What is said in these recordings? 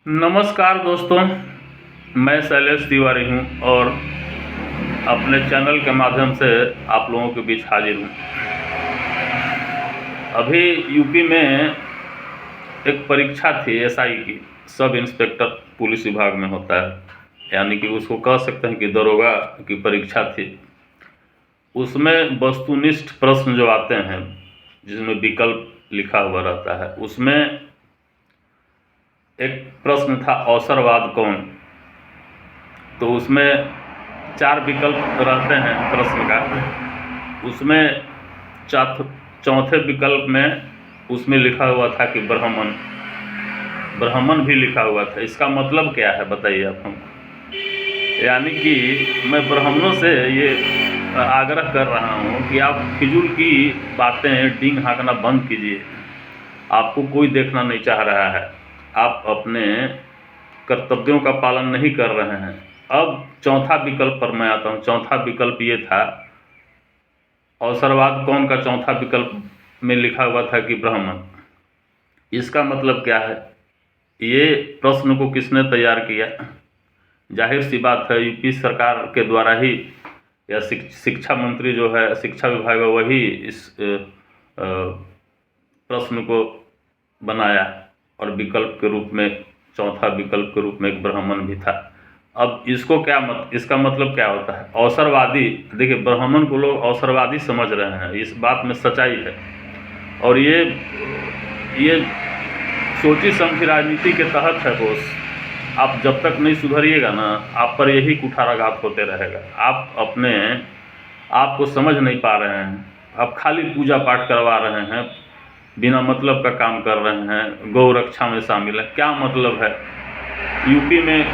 नमस्कार दोस्तों, मैं शैलेश तिवारी हूं और अपने चैनल के माध्यम से आप लोगों के बीच हाजिर हूं। अभी यूपी में एक परीक्षा थी एसआई की, सब इंस्पेक्टर पुलिस विभाग में होता है, यानी कि उसको कह सकते हैं कि दरोगा की परीक्षा थी। उसमें वस्तुनिष्ठ प्रश्न जो आते हैं जिसमें विकल्प लिखा हुआ रहता है, उसमें एक प्रश्न था अवसरवाद कौन। तो उसमें 4 विकल्प रहते हैं प्रश्न का। उसमें चौथे विकल्प में उसमें लिखा हुआ था कि ब्राह्मण भी लिखा हुआ था। इसका मतलब क्या है बताइए आप हमको। यानी कि मैं ब्राह्मणों से ये आग्रह कर रहा हूँ कि आप फिजूल की बातें डींग हाँकना बंद कीजिए। आपको कोई देखना नहीं चाह रहा है, आप अपने कर्तव्यों का पालन नहीं कर रहे हैं। अब चौथा विकल्प पर मैं आता हूँ। चौथा विकल्प ये था, अवसरवाद कौन का चौथा विकल्प में लिखा हुआ था कि ब्राह्मण। इसका मतलब क्या है? ये प्रश्न को किसने तैयार किया? जाहिर सी बात है यूपी सरकार के द्वारा ही, या शिक्षा मंत्री जो है, शिक्षा विभाग है, वही इस प्रश्न को बनाया और विकल्प के रूप में, चौथा विकल्प के रूप में एक ब्राह्मण भी था। अब इसको इसका मतलब क्या होता है? अवसरवादी। देखिए, ब्राह्मण को लोग अवसरवादी समझ रहे हैं, इस बात में सच्चाई है। और ये सोची समझी राजनीति के तहत है बोस। आप जब तक नहीं सुधरिएगा ना, आप पर यही कुठाराघात होते रहेगा। आप अपने आप को समझ नहीं पा रहे हैं। आप खाली पूजा पाठ करवा रहे हैं, बिना मतलब का काम कर रहे हैं, गौ रक्षा में शामिल है। क्या मतलब है? यूपी में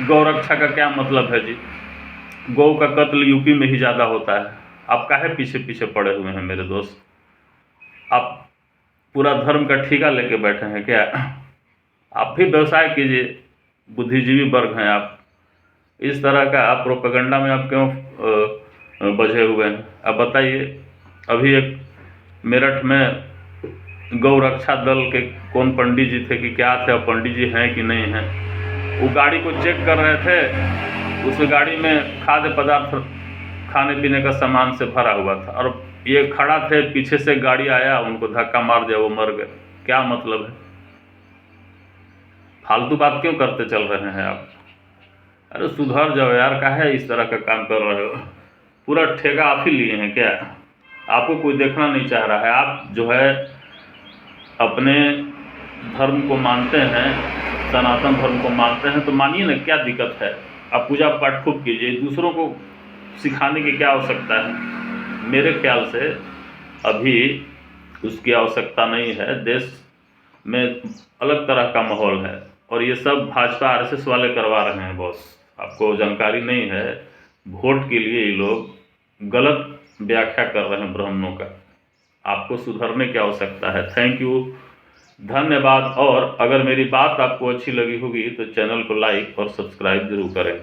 गौ रक्षा का क्या मतलब है जी? गौ का कत्ल यूपी में ही ज़्यादा होता है। आप काहे पीछे पीछे पड़े हुए हैं मेरे दोस्त? आप पूरा धर्म का ठेका लेके बैठे हैं क्या? आप भी व्यवसाय कीजिए, बुद्धिजीवी वर्ग हैं आप। इस तरह का आप प्रोपेगेंडा में आप क्यों बझे हुए हैं? अब बताइए, अभी एक मेरठ में गौ रक्षा दल के कौन पंडित जी थे कि क्या थे, और पंडित जी हैं कि नहीं हैं, वो गाड़ी को चेक कर रहे थे। उस गाड़ी में खाद्य पदार्थ, खाने पीने का सामान से भरा हुआ था, और ये खड़ा थे, पीछे से गाड़ी आया, उनको धक्का मार दिया, वो मर गए। क्या मतलब है? फालतू बात क्यों करते चल रहे हैं आप? अरे सुधर जाओ यार, काहे इस तरह का काम कर रहे हो? पूरा ठेका आप ही लिए हैं क्या? आपको कोई देखना नहीं चाह रहा है। आप जो है अपने धर्म को मानते हैं, सनातन धर्म को मानते हैं, तो मानिए ना, क्या दिक्कत है? आप पूजा पाठ खूब कीजिए, दूसरों को सिखाने की क्या आवश्यकता है? मेरे ख्याल से अभी उसकी आवश्यकता नहीं है। देश में अलग तरह का माहौल है, और ये सब भाजपा आरएसएस वाले करवा रहे हैं बॉस। आपको जानकारी नहीं है, वोट के लिए ये लोग गलत व्याख्या कर रहे हैं ब्राह्मणों का। आपको सुधरने की आवश्यकता है। थैंक यू, धन्यवाद। और अगर मेरी बात आपको अच्छी लगी होगी तो चैनल को लाइक और सब्सक्राइब जरूर करें।